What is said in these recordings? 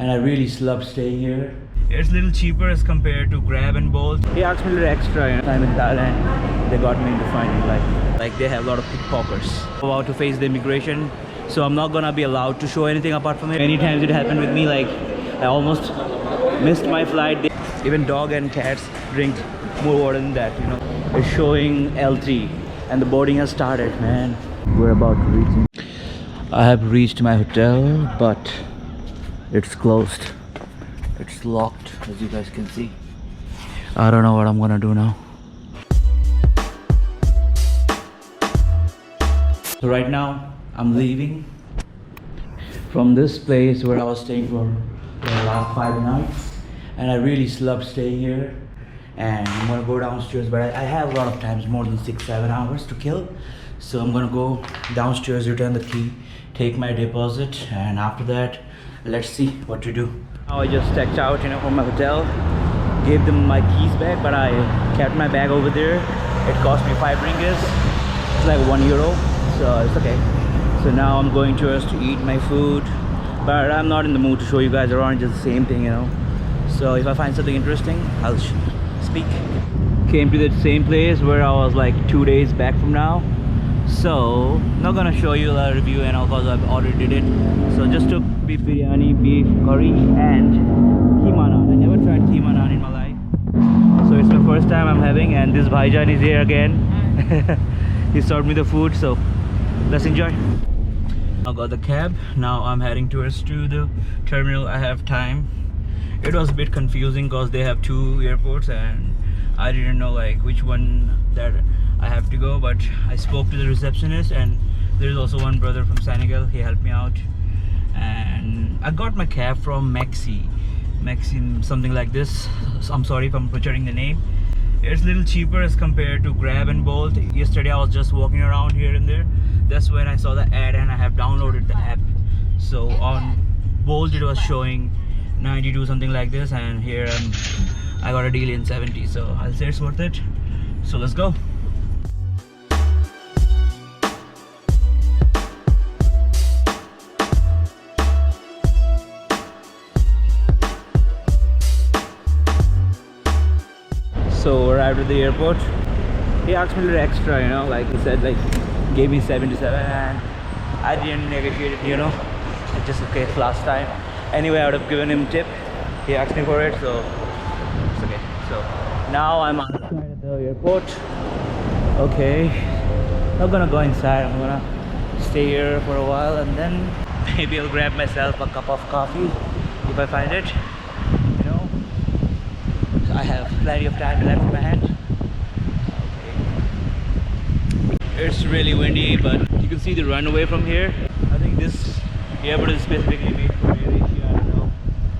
and I really loved staying here. It's a little cheaper as compared to Grab and Bolt. He asked me a little extra, you know. Time in Thailand, they got me into finding like they have a lot of pickpockets. About to face the immigration, so I'm not gonna be allowed to show anything apart from it. Many times it happened with me, like I almost missed my flight. Even dog and cats drink more water than that, you know. It's showing L3 and the boarding has started, man. We're about to reach. I have reached my hotel, but it's closed. It's locked, as you guys can see. I don't know what I'm gonna do now. So right now, I'm leaving from this place where I was staying for the last 5 nights. And I really loved staying here. And I'm gonna go downstairs, but I have a lot of times, more than 6-7 hours to kill. So I'm gonna go downstairs, return the key, take my deposit, and after that, let's see what to do. Now I just checked out, you know, from my hotel, gave them my keys back, but I kept my bag over there. It cost me 5 ringgits. It's like €1, so it's okay. So now I'm going towards to eat my food, but I'm not in the mood to show you guys around. Just the same thing, you know. So if I find something interesting, I'll speak. Came to that same place where I was like 2 days back from now. So not gonna show you a review and all because I've already did it. So just took beef biryani, beef curry and keema naan. I never tried keema naan in my life, so it's my first time I'm having. And this bhaijan is here again. He served me the food, so let's enjoy. I got the cab. Now I'm heading towards to the terminal. I have time. It was a bit confusing because they have 2 airports and I didn't know like which one that I have to go, but I spoke to the receptionist, and there's also one brother from Senegal. He helped me out, and I got my cab from Maxi something like this. So I'm sorry if I'm butchering the name. It's a little cheaper as compared to Grab and Bolt. Yesterday I was just walking around here and there. That's when I saw the ad and I have downloaded the app. So on Bolt it was showing 92 something like this, and here I got a deal in 70, so I'll say it's worth it. So let's go. So arrived at the airport. He asked me a little extra, you know, like he said, like gave me 77, and I didn't negotiate it, you know. It's just okay last time. Anyway, I would have given him tip. He asked me for it, so it's okay. So now I'm outside at the airport. Okay, not gonna go inside. I'm gonna stay here for a while, and then maybe I'll grab myself a cup of coffee if I find it. I have plenty of time left in my hand. Okay. It's really windy, but you can see the runway from here. I think this airport is specifically made for Air Asia, I don't know.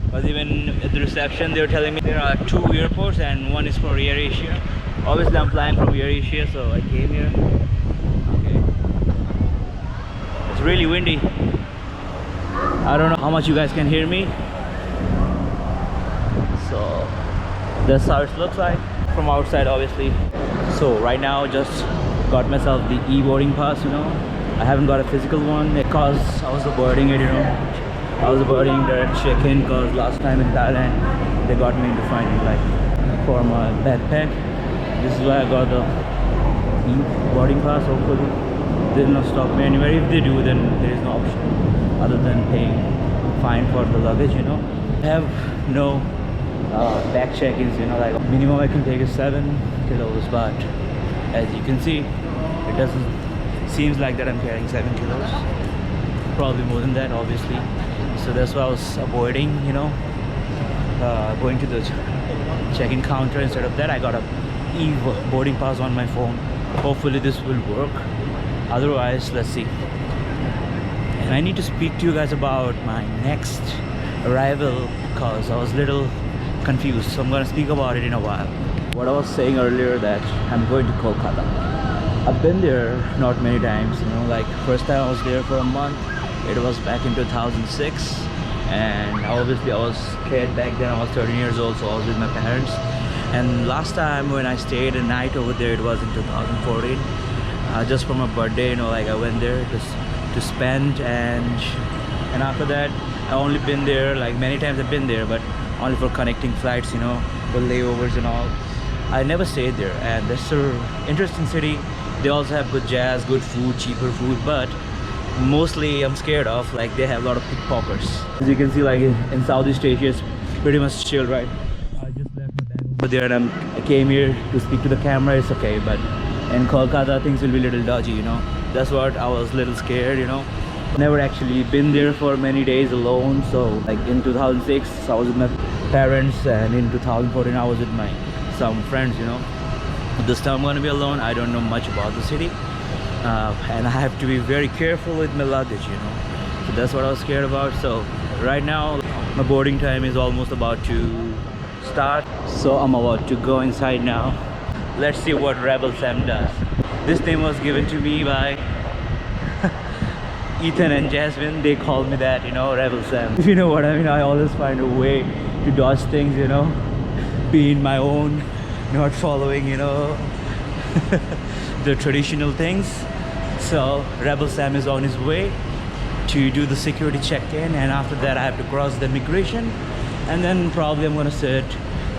But even at the reception, they were telling me there are 2 airports and one is for Air Asia. Obviously, I'm flying from Air Asia, so I came here. Okay. It's really windy. I don't know how much you guys can hear me. So that's how it looks like from outside, obviously. So right now just got myself the e-boarding pass, you know. I haven't got a physical one because I was avoiding it, you know. I was avoiding direct check-in because last time in Thailand they got me into finding like for my backpack. This is why I got the e-boarding pass. Hopefully they will not stop me anywhere. If they do, then there is no option other than paying fine for the luggage, you know. I have no back check-ins, you know, like minimum I can take is 7 kilos, but as you can see, it doesn't seems like that I'm carrying 7 kilos, probably more than that, obviously. So that's why I was avoiding, you know, going to the check-in counter. Instead of that, I got a e-boarding pass on my phone. Hopefully this will work. Otherwise, let's see. And I need to speak to you guys about my next arrival because I was little confused, so I'm gonna speak about it in a while. What I was saying earlier, that I'm going to Kolkata. I've been there not many times, you know, like first time I was there for a month, it was back in 2006, and obviously I was kid back then. I was 13 years old, so I was with my parents. And last time when I stayed a night over there, it was in 2014, just for my birthday, you know, like I went there just to spend, and after that I only been there like many times. I've been there, but only for connecting flights, you know, for layovers and all. I never stayed there, and that's an interesting city. They also have good jazz, good food, cheaper food, but mostly I'm scared of like they have a lot of pickpockets. As you can see, like in Southeast Asia, it's pretty much chill, right? I just left my bag over there, and I came here to speak to the camera. It's okay, but in Kolkata things will be a little dodgy, you know. That's what I was a little scared, you know. Never actually been there for many days alone. So like in 2006 I was with my parents, and in 2014 I was with some friends, you know. This time I'm gonna be alone. I don't know much about the city, and I have to be very careful with my luggage, you know. So that's what I was scared about. So right now my boarding time is almost about to start, so I'm about to go inside now. Let's see what Rebel Sam does. This name was given to me by Ethan and Jasmine. They called me that, you know, Rebel Sam. If you know what I mean. I always find a way to dodge things, you know, being my own, not following, you know, the traditional things. So Rebel Sam is on his way to do the security check-in, and after that I have to cross the immigration, and then probably I'm gonna sit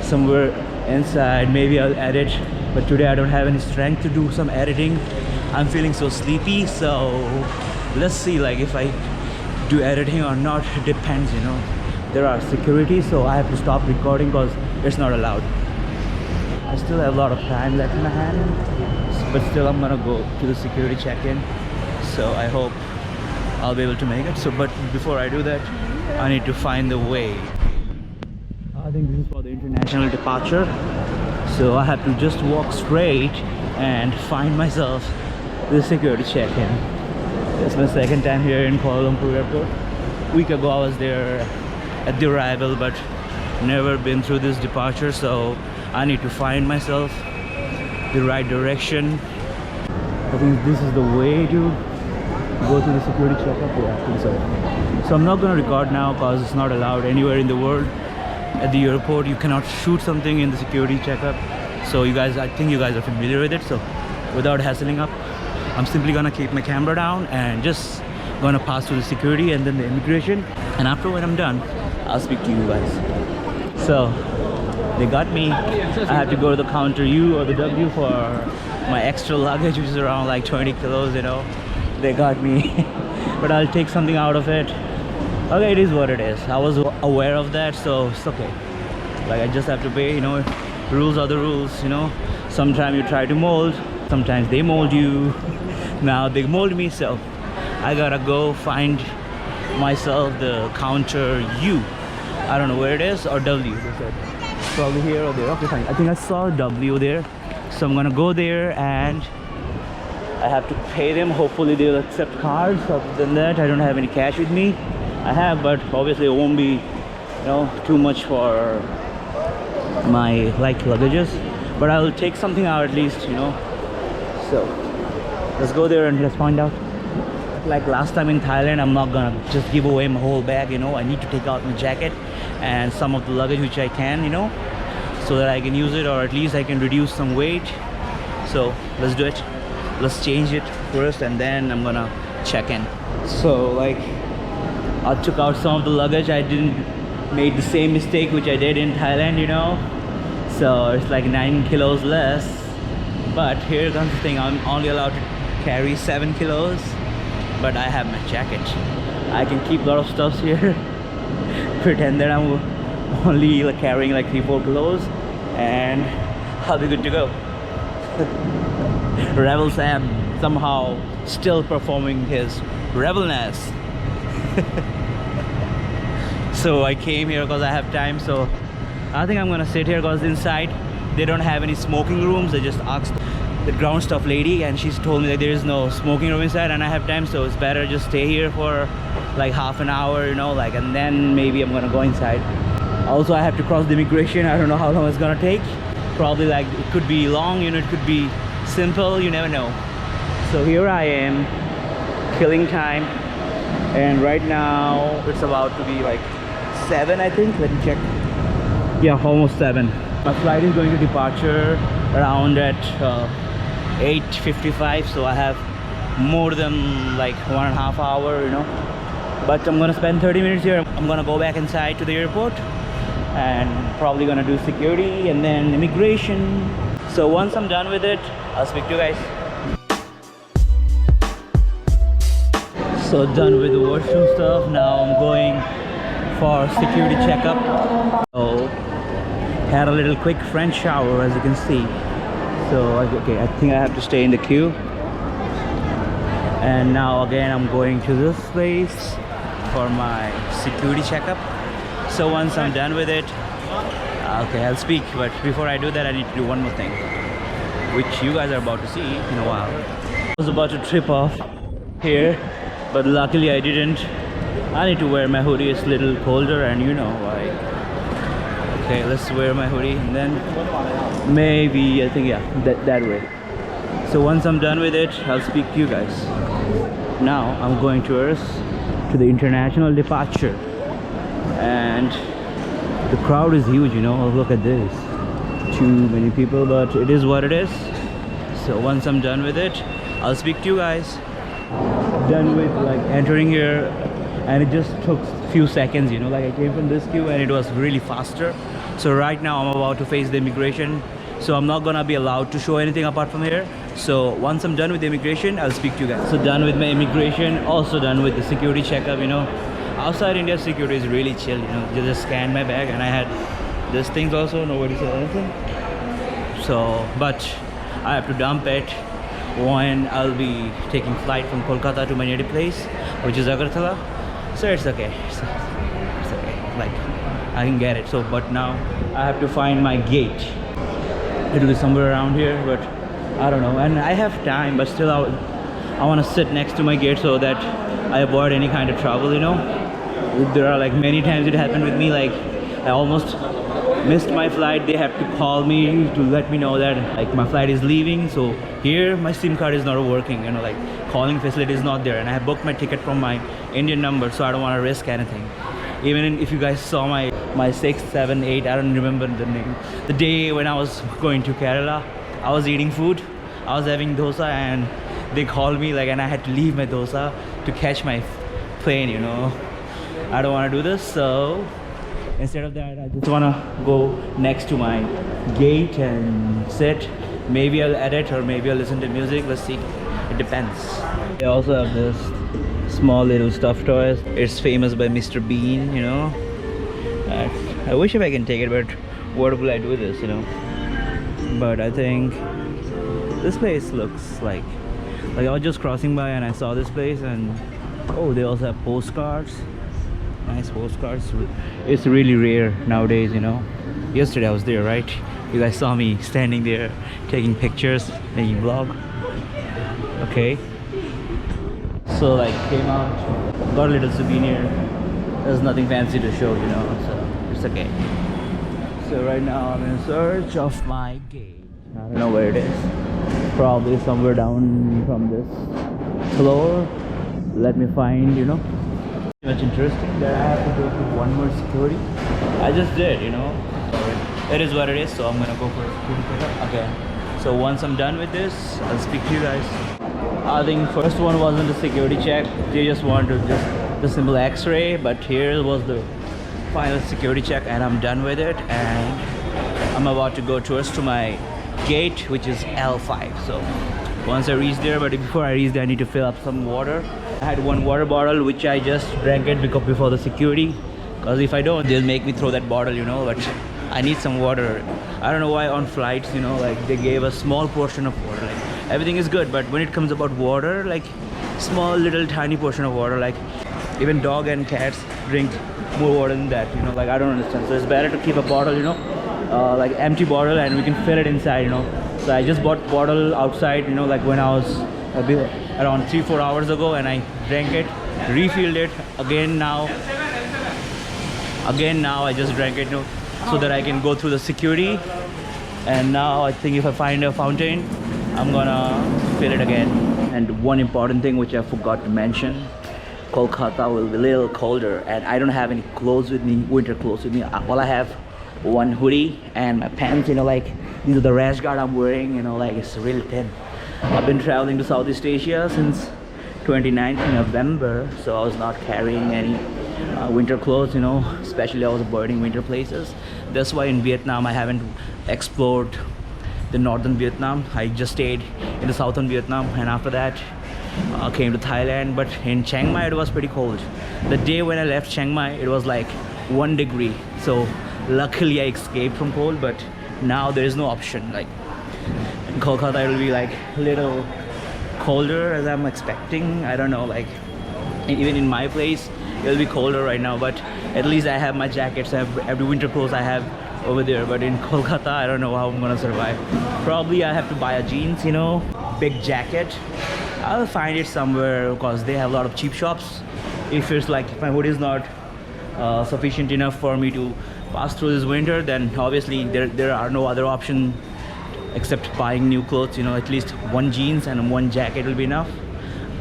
somewhere inside. Maybe I'll edit, but today I don't have any strength to do some editing. I'm feeling so sleepy, so let's see like if I do editing or not. It depends, you know. There are security, so I have to stop recording because it's not allowed. I still have a lot of time left in my hand, but still I'm gonna go to the security check-in, so I hope I'll be able to make it. So but before I do that, I need to find the way. I think this is for the international departure, so I have to just walk straight and find myself the security check-in. It's my second time here in Kuala Lumpur airport. A week ago I was there at the arrival, but never been through this departure, so I need to find myself the right direction. I think this is the way to go to the security checkup. Yeah, I think so. So I'm not going to record now because it's not allowed anywhere in the world. At the airport you cannot shoot something in the security checkup, so you guys, I think you guys are familiar with it. So without hassling up, I'm simply gonna keep my camera down and just gonna pass through the security and then the immigration, and after when I'm done I'll speak to you guys. So they got me. I have to go to the counter U or the W for my extra luggage, which is around like 20 kilos, you know. They got me but I'll take something out of it. Okay, it is what it is. I was aware of that, so it's okay. Like I just have to pay, you know. Rules are the rules, you know. Sometimes you try to mold, sometimes they mold you. Now they mold me, so I gotta go find myself the counter U. I don't know where it is, or W. They said probably here or there. Okay, fine. I think I saw W there, so I'm gonna go there and I have to pay them. Hopefully they'll accept cards. Other than that, I don't have any cash with me. I have, but obviously it won't be, you know, too much for my like luggages, but I'll take something out at least, you know. So let's go there and let's find out. Like last time in Thailand, I'm not gonna just give away my whole bag, you know. I need to take out my jacket and some of the luggage which I can, you know, so that I can use it, or at least I can reduce some weight. So let's do it. Let's change it first and then I'm gonna check in. So like I took out some of the luggage. I didn't made the same mistake which I did in Thailand, you know. So it's like 9 kilos less, but here comes the thing. I'm only allowed to carry 7 kilos, but I have my jacket. I can keep a lot of stuff here pretend that I'm only like carrying like 3-4 kilos and I'll be good to go. Rebel Sam somehow still performing his rebelness. So I came here because I have time, so I think I'm gonna sit here because inside they don't have any smoking rooms. I just asked the ground staff lady and she's told me that there is no smoking room inside, and I have time, so it's better just stay here for like half an hour, you know, like, and then maybe I'm gonna go inside. Also I have to cross the immigration. I don't know how long it's gonna take. Probably like it could be long, you know, it could be simple, you never know. So here I am killing time, and right now it's about to be like 7, I think. Let me check. Yeah, almost 7. My flight is going to departure around at 8:55, so I have more than like 1.5 hours, you know. but I'm gonna spend 30 minutes here. I'm gonna go back inside to the airport and probably gonna do security and then immigration. So once I'm done with it, I'll speak to you guys. So done with the washroom stuff. Now I'm going for security checkup. So had a little quick French shower, as you can see. So okay, I think I have to stay in the queue. And now again I'm going to this place for my security checkup. So once I'm done with it, okay, I'll speak. But before I do that, I need to do one more thing, which you guys are about to see in a while. I was about to trip off here, but luckily I didn't. I need to wear my hoodie. It's a little colder, and you know why. Okay, let's wear my hoodie and then maybe, I think, yeah, that way. So once I'm done with it, I'll speak to you guys. Now I'm going to the international departure, and the crowd is huge, you know. Look at this, too many people, but it is what it is. So once I'm done with it, I'll speak to you guys. Done with like entering here, and it just took a few seconds, you know. Like I came from this queue and it was really faster. So right now I'm about to face the immigration, so I'm not gonna be allowed to show anything apart from here. So once I'm done with the immigration, I'll speak to you guys. So done with my immigration, also done with the security checkup, you know. Outside India, security is really chill, you know. They just scanned my bag and I had these things also, nobody said anything. So, but I have to dump it when I'll be taking flight from Kolkata to my native place, which is Agartala. So it's okay. It's okay. Like, I can get it. So, but now I have to find my gate. It'll be somewhere around here, but I don't know. And I have time, but still I want to sit next to my gate so that I avoid any kind of trouble, you know. There are like many times it happened with me, like I almost missed my flight. They have to call me to let me know that like my flight is leaving. So here my SIM card is not working, you know, like calling facility is not there, and I have booked my ticket from my Indian number, so I don't want to risk anything. Even if you guys saw my 6, 7, 8, I don't remember the name, the day when I was going to Kerala, I was eating food, I was having dosa, and they called me like, and I had to leave my dosa to catch my plane, you know. I don't want to do this, so instead of that, I just want to go next to my gate and sit. Maybe I'll edit or maybe I'll listen to music. Let's see. It depends. They also have this small little stuffed toys. It's famous by Mr. Bean, you know. I wish if I can take it, but what will I do with this, you know? But I think this place looks like I was just crossing by and I saw this place, and oh, they also have postcards. Nice postcards. It's really rare nowadays, you know. Yesterday I was there, right? You guys saw me standing there taking pictures, making vlog. Okay, so like came out, got a little souvenir. There's nothing fancy to show, you know, so it's okay. So right now I'm in search of my gate. I don't know where it is. Probably somewhere down from this floor. Let me find, you know. Much interesting that I have to go through one more security. I just did, you know. It is what it is, so I'm gonna go for a security pickup again. So once I'm done with this, I'll speak to you guys. I think first one wasn't a security check. They just wanted just the simple x-ray, but here was the final security check, and I'm done with it, and I'm about to go towards to my gate, which is L5. So once I reach there, but before I reach there, I need to fill up some water. I had one water bottle which I just drank it because before the security, because if I don't, they'll make me throw that bottle, you know. But I need some water. I don't know why on flights, you know, like they gave a small portion of water. Like everything is good, but when it comes about water, like small little tiny portion of water, like even dog and cats drink more water than that, you know. Like I don't understand. So it's better to keep a bottle, you know, like empty bottle, and we can fill it inside, you know. So I just bought bottle outside, you know, like when I was around 3-4 hours ago, and I drank it, refilled it again now I just drank it, you know, so that I can go through the security. And now I think if I find a fountain, I'm gonna fill it again. And one important thing which I forgot to mention, Kolkata will be a little colder, and I don't have any clothes with me, winter clothes with me. All I have one hoodie and my pants, you know, like these are the rash guard I'm wearing, you know, like it's really thin. I've been traveling to Southeast Asia since 29th November, so I was not carrying any winter clothes, you know, especially I was avoiding winter places. That's why in Vietnam I haven't explored the northern Vietnam. I just stayed in the southern Vietnam, and after that came to Thailand. But in Chiang Mai it was pretty cold. The day when I left Chiang Mai it was like 1 degree, so luckily I escaped from cold. But now there is no option. Like in Kolkata it will be like a little colder as I'm expecting. I don't know, like even in my place it'll be colder right now, but at least I have my jackets. I have every winter clothes I have over there. But in Kolkata I don't know how I'm gonna survive. Probably I have to buy a jeans, you know, big jacket. I'll find it somewhere because they have a lot of cheap shops. If it's like, if my hoodie is not sufficient enough for me to pass through this winter, then obviously there are no other option except buying new clothes, you know. At least one jeans and one jacket will be enough.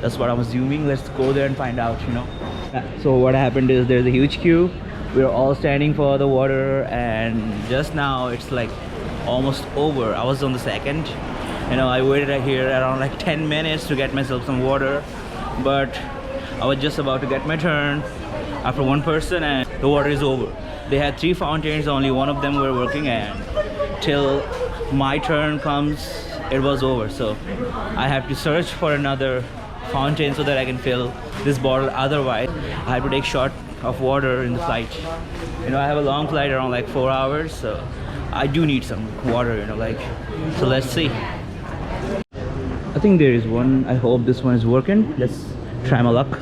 That's what I'm assuming. Let's go there and find out, you know. So what happened is there's a huge queue. We're all standing for the water, and just now it's like almost over. I was on the second, you know. I waited here around like 10 minutes to get myself some water, but I was just about to get my turn after one person and the water is over. They had 3 fountains, only one of them were working, and till my turn comes it was over. So I have to search for another fountain so that I can fill this bottle. Otherwise I have to take shot of water in the flight. You know, I have a long flight around like 4 hours, so I do need some water, you know, like. So let's see. I think there is one. I hope this one is working. Let's try my luck.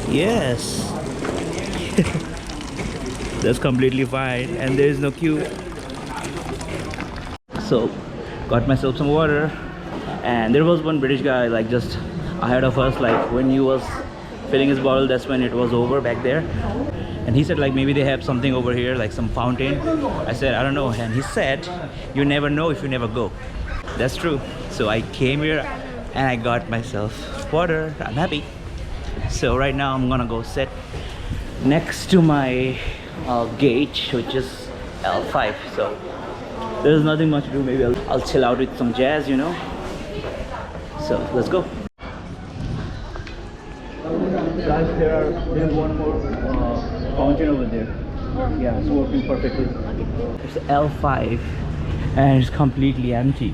Yes. That's completely fine, and there is no queue. So got myself some water, and there was one British guy like just ahead of us. Like when he was filling his bottle, that's when it was over back there. And he said like maybe they have something over here, like some fountain. I said I don't know, and he said you never know if you never go. That's true. So I came here and I got myself water. I'm happy. So right now I'm gonna go sit next to my gate, which is L5. So there's nothing much to do. Maybe I'll chill out with some jazz, you know. So let's go. Guys, there's one more fountain over there. Yeah, it's working perfectly. It's L5 and it's completely empty.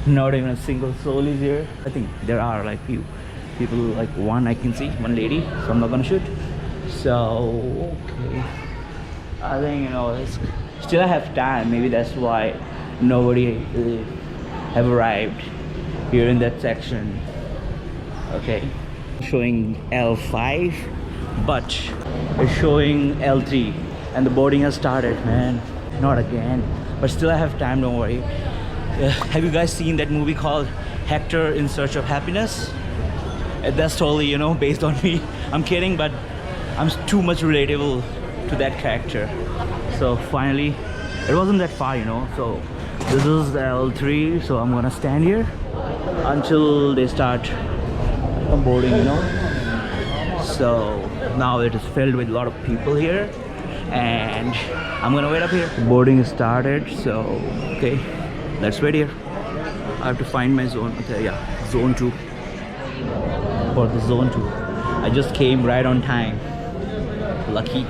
Not even a single soul is here. I think there are like few people, like one I can see, one lady, so I'm not gonna shoot. So okay, I think, you know, it's still I have time. Maybe that's why nobody have arrived here in that section. Okay, showing L5, but it's showing L3, and the boarding has started. Man, not again. But still I have time, don't worry. Have you guys seen that movie called Hector in Search of Happiness? That's totally, you know, based on me. I'm kidding, but I'm too much relatable to that character. So finally, it wasn't that far, you know. So this is L3, so I'm gonna stand here until they start boarding, you know. So now it is filled with a lot of people here, and I'm gonna wait up here. Boarding is started, so okay, let's wait here. I have to find my zone. Okay, yeah, zone 2. For the zone 2, I just came right on time. Lucky.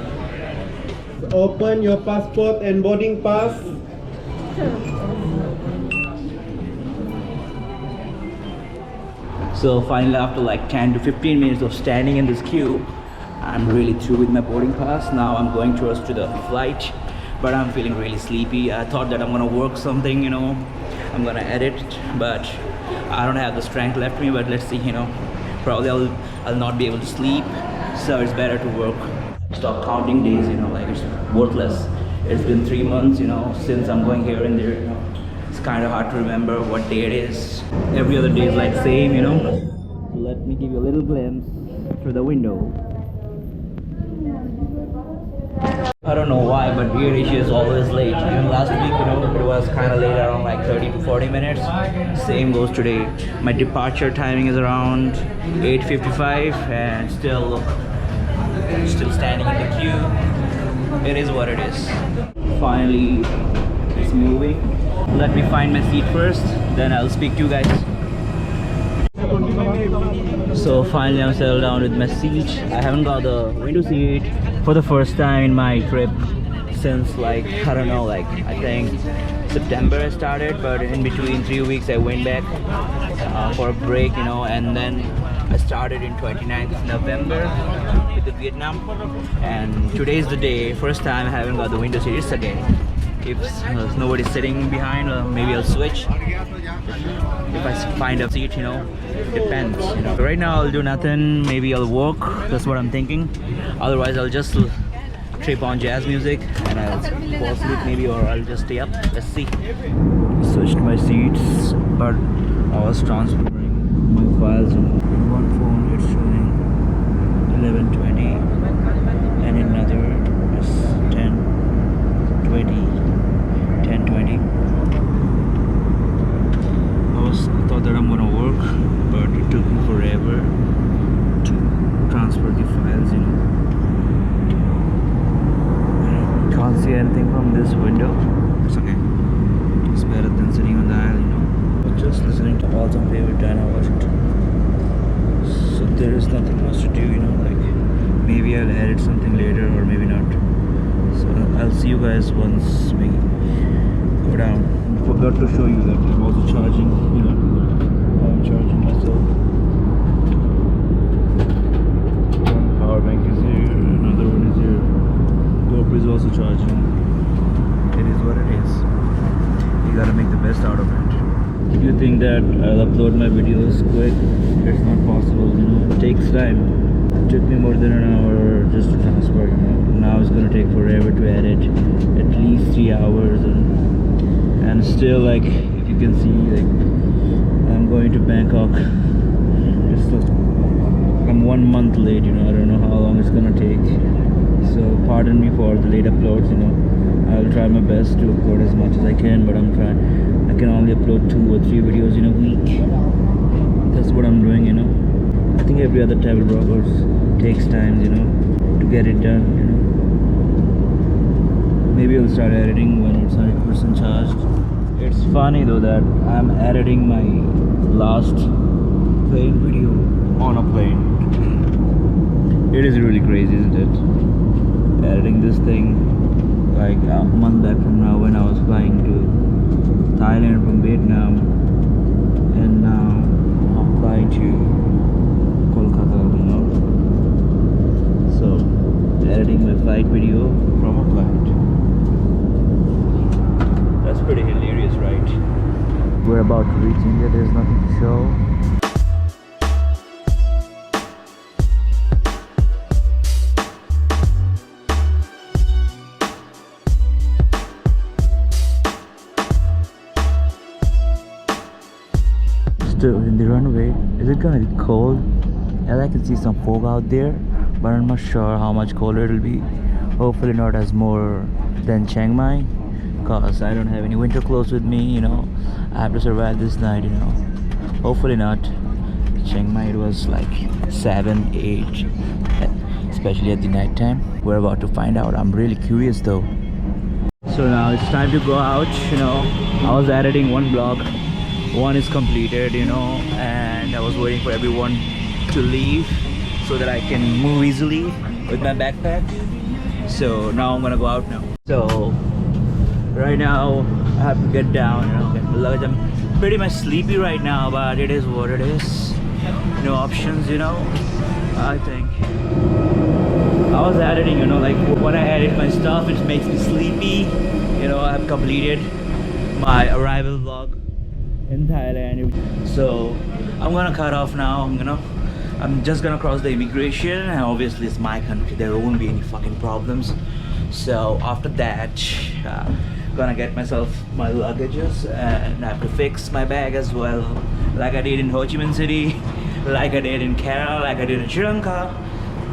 Open your passport and boarding pass. So finally, after like 10 to 15 minutes of standing in this queue, I'm really through with my boarding pass. Now I'm going towards to the flight, but I'm feeling really sleepy. I thought that I'm gonna work something, you know, I'm gonna edit, but I don't have the strength left me. But let's see, you know, probably I'll not be able to sleep, so it's better to work. Stop counting days, you know, like it's worthless. It's been 3 months, you know, since I'm going here and there, you know. It's kind of hard to remember what day it is. Every other day is like same, you know. Let me give you a little glimpse through the window. I don't know why, but Air Asia is always late. Even last week, you know, it was kind of late, around like 30 to 40 minutes. Same goes today. My departure timing is around 8:55, and still standing in the queue. It is what it is. Finally, it's moving. Let me find my seat first, then I'll speak to you guys. So finally I'm settled down with my seat. I haven't got the window seat for the first time in my trip since like, I don't know, like I think September I started, but in between 3 weeks I went back for a break, you know, and then I started in 29th of November with the Vietnam, and today's the day, first time I haven't got the window seat. It's okay. If nobody's sitting behind, maybe I'll switch. If I find a seat, you know, depends, you know. Right now I'll do nothing, maybe I'll walk, that's what I'm thinking. Otherwise I'll just trip on jazz music and I'll fall asleep maybe, or I'll just stay up. Let's see. Switched my seats, but I was transferring my files on one phone. It's showing 11:20 and in another is 10:20. I thought that I'm gonna work, but it took me forever to transfer the files, you know. Can't see anything from this window. It's okay. It's better than sitting on the aisle, you know. But just listening to all time favorite Diana Washington. So there is nothing much to do, you know. Like maybe I'll edit something later, or maybe not. So I'll see you guys once we go down. Forgot to show you that I'm also charging, you know. I'm charging myself. One power bank is here, another one is here. GoPro is also charging. It is what it is. You gotta make the best out of it. If you think that I'll upload my videos quick, it's not possible, you know. It takes time. It took me more than an hour just to transfer, you know. Now it's gonna take forever to edit, at least 3 hours, and still, like, if you can see, like, I'm going to Bangkok. I'm 1 month late, you know. I don't know how long it's gonna take, so pardon me for the late uploads, you know. I'll try my best to upload as much as I can, but I can only upload 2 or 3 videos in a week. That's what I'm doing, you know. I think every other travel blogger takes time, you know, to get it done, you know. Maybe I'll start editing when it's 100% charged. It's funny though that I'm editing my last plane video on a plane. It is really crazy, isn't it? Editing this thing like a month back from now, when I was flying to Thailand from Vietnam, and now I'm flying to Kolkata, you know. So editing my flight video from a flight. That's pretty hilarious, right? We're about to reach India, there's nothing to show. Still in the runway. Is it gonna be cold? As I can see some fog out there, but I'm not sure how much colder it'll be. Hopefully not as more than Chiang Mai, cause I don't have any winter clothes with me, you know. I have to survive this night, you know. Hopefully not. Chiang Mai it was like 7, 8, especially at the night time. We're about to find out. I'm really curious though. So now it's time to go out, you know. I was editing one vlog. One is completed, you know, and I was waiting for everyone to leave so that I can move easily with my backpack. So now I'm gonna go out now. So right now I have to get down, you know, get my luggage. I'm pretty much sleepy right now, but it is what it is. No options, you know. I think I was editing, you know, like when I edit my stuff, it makes me sleepy. You know, I've completed my arrival vlog in Thailand, so I'm gonna cut off now. I'm just gonna cross the immigration, and obviously it's my country, there won't be any fucking problems. So after that, gonna get myself my luggages, and I have to fix my bag as well, like I did in Ho Chi Minh City, like I did in Kerala, like I did in Sri Lanka.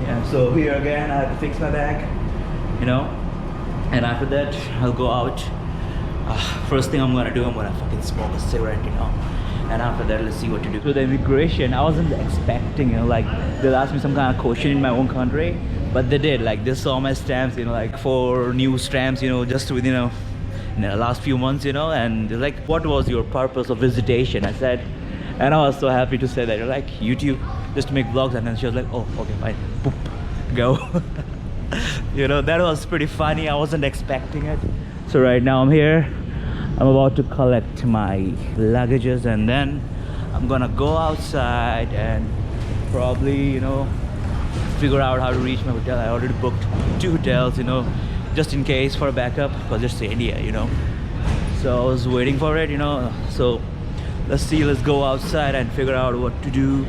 Yeah, so here again I have to fix my bag, you know, and after that I'll go out. First thing I'm gonna do, I'm gonna fucking smoke a cigarette, you know, and after that let's see what to do. So the immigration, I wasn't expecting, you know, like they'll ask me some kind of question in my own country, but they did. Like they saw my stamps, you know, like 4 new stamps, you know, just within in the last few months, you know, and they're like, what was your purpose of visitation? I said And I was so happy to say that, like, YouTube, just to make vlogs. And then she was like, oh, okay, fine, boop, go. You know, that was pretty funny. I wasn't expecting it. So right now I'm here. I'm about to collect my luggages, and then I'm gonna go outside and probably, you know, figure out how to reach my hotel. I already booked 2 hotels, you know, just in case for a backup, because it's India, you know. So I was waiting for it, you know. So let's see, let's go outside and figure out what to do.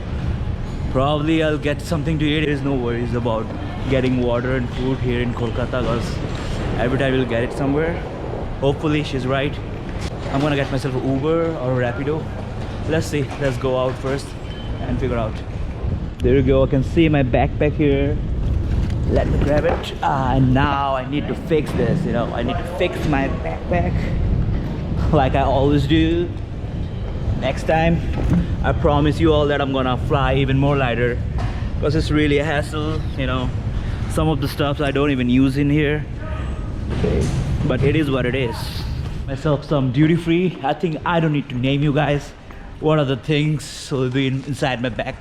Probably I'll get something to eat. There's no worries about getting water and food here in Kolkata, because every time we'll get it somewhere. Hopefully she's right. I'm gonna get myself an Uber or a Rapido. Let's see, let's go out first and figure out. There you go, I can see my backpack here. Let me grab it. And now I need to fix this, you know. I need to fix my backpack like I always do. Next time, I promise you all that I'm gonna fly even more lighter, because it's really a hassle, you know. Some of the stuff I don't even use in here. Okay. But it is what it is. Myself some duty free. I think I don't need to name you guys what are the things will be inside my bag,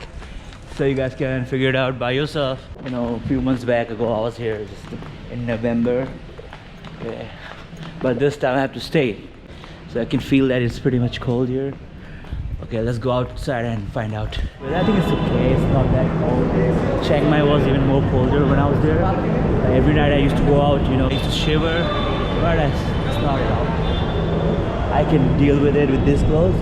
so you guys can figure it out by yourself. You know, a few months back ago I was here just in November. Okay. But this time I have to stay, so I can feel that it's pretty much cold here. Okay, let's go outside and find out. Well, I think it's okay, it's not that cold. Chiang Mai was even more colder when I was there. Every night I used to go out, you know, I used to shiver, but it's not at all. I can deal with it with this clothes.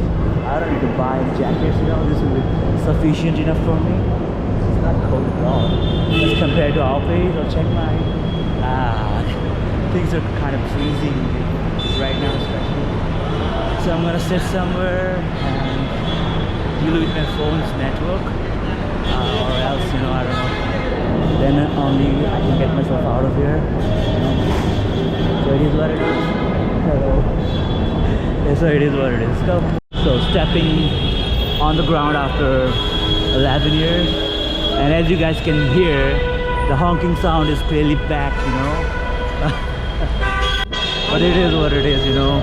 I don't need to buy jackets, you know, this will be sufficient enough for me. It's not cold at all. As compared to our place or Chiang Mai, things are kind of freezing right now especially. So I'm gonna sit somewhere and deal with my phone's network, or else, you know, I don't know. Then only I can get myself out of here, you know. So it is what it is. So it is what it is. So stepping on the ground after 11 years, and as you guys can hear, the honking sound is clearly back, you know. But it is what it is, you know.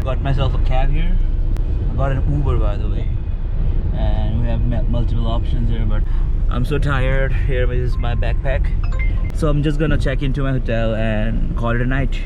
Got myself a cab here. I got an Uber, by the way, and we have multiple options here, but I'm so tired. Here is my backpack, so I'm just gonna check into my hotel and call it a night.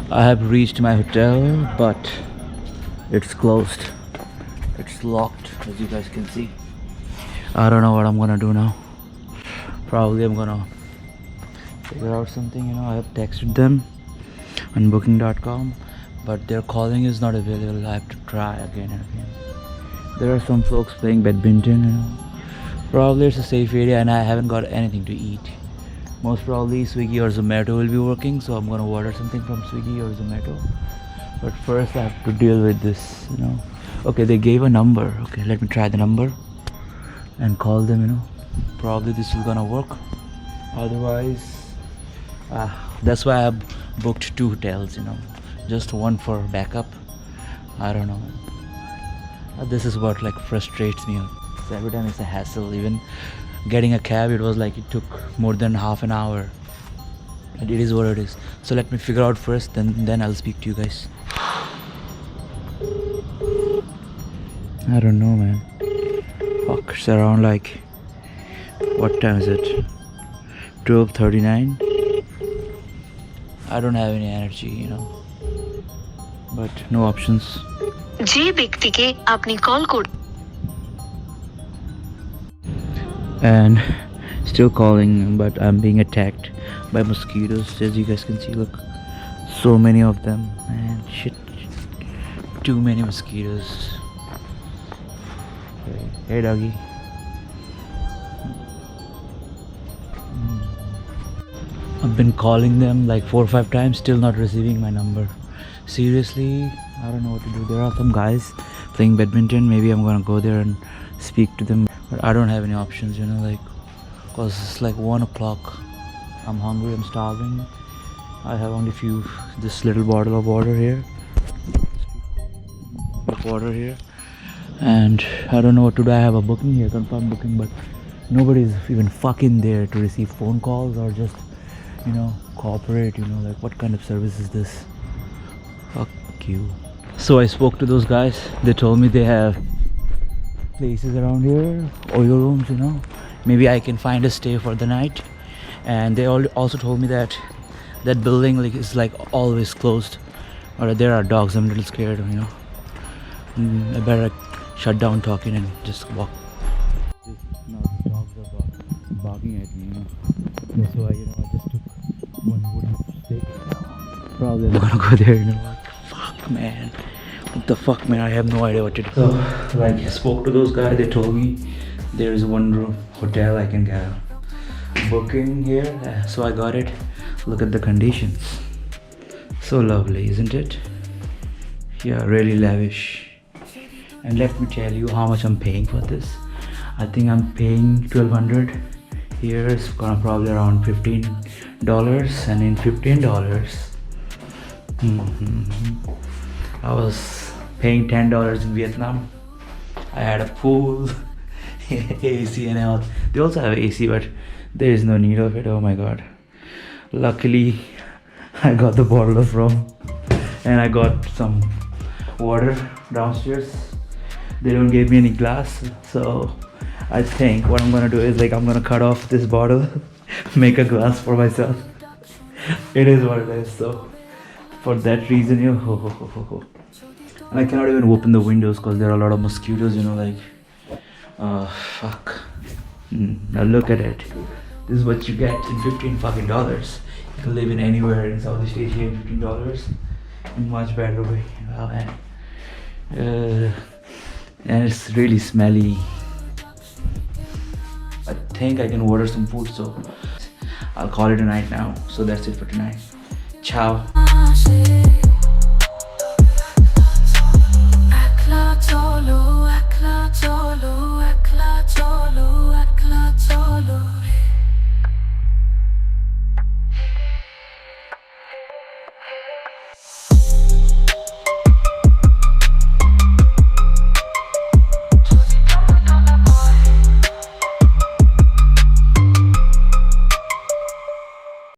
I have reached my hotel, but it's closed. It's locked, as you guys can see. I don't know what I'm gonna do now. Probably I'm gonna figure out something, you know. I have texted them on booking.com, but their calling is not available. I have to try again and again. There are some folks playing badminton, you know. Probably it's a safe area and I haven't got anything to eat. Most probably Swiggy or Zomato will be working, so I'm gonna order something from Swiggy or Zomato. But first I have to deal with this, you know. Okay, they gave a number. Okay, let me try the number and call them, you know. Probably this is gonna work. Otherwise, that's why I booked 2 hotels, you know. Just one for backup. I don't know. This is what like frustrates me. So every time it's a hassle. Even getting a cab, it was like it took more than half an hour. And it is what it is. So let me figure out first, then I'll speak to you guys. I don't know, man. Fuck, it's around like, what time is it? 12:39. I don't have any energy, you know. But no options. And still calling, but I'm being attacked by mosquitoes, as you guys can see. Look, So many of them, man. Shit. Too many mosquitoes. Hey doggy. I've been calling them like 4 or 5 times, still not receiving my number. Seriously, I don't know what to do. There are some guys playing badminton. Maybe I'm gonna go there and speak to them. But I don't have any options, you know, like, cause it's like 1 o'clock. I'm hungry, I'm starving. I have only this little bottle of water here. And I don't know what to do. I have a booking here, confirmed booking, but nobody's even fucking there to receive phone calls or just, you know, cooperate, you know, like what kind of service is this? Fuck you. So I spoke to those guys. They told me they have places around here, oil rooms, you know. Maybe I can find a stay for the night. And they also told me that that building is like always closed. Or there are dogs. I'm a little scared, you know. I better shut down talking and just walk. No, the dogs are barking at me, you know. That's why, you know, I just took one wooden stick. Probably I'm gonna go there, you know, like, fuck, man. What the fuck, man? I have no idea what to do. So, like, I spoke to those guys. They told me there is one room hotel I can get a booking here. So I got it. Look at the conditions. So lovely, isn't it? Yeah, really lavish. And let me tell you how much I'm paying for this. I think I'm paying $1,200. Here it's gonna probably around $15, and in $15, I was paying $10 in Vietnam. I had a pool, AC and all. They also have AC, but there is no need of it. Oh my god. Luckily, I got the bottle of rum and I got some water downstairs. They don't give me any glass, so I think what I'm gonna do is, like, I'm gonna cut off this bottle, make a glass for myself. It is what it is. So for that reason, you know, and I cannot even open the windows because there are a lot of mosquitoes, you know, like, fuck. Now look at it. This is what you get in $15 You can live in anywhere in Southeast Asia in $15 in much better way. Wow, and it's really smelly. I think I can order some food, so I'll call it a night now. So that's it for tonight. Ciao. I clocked all over.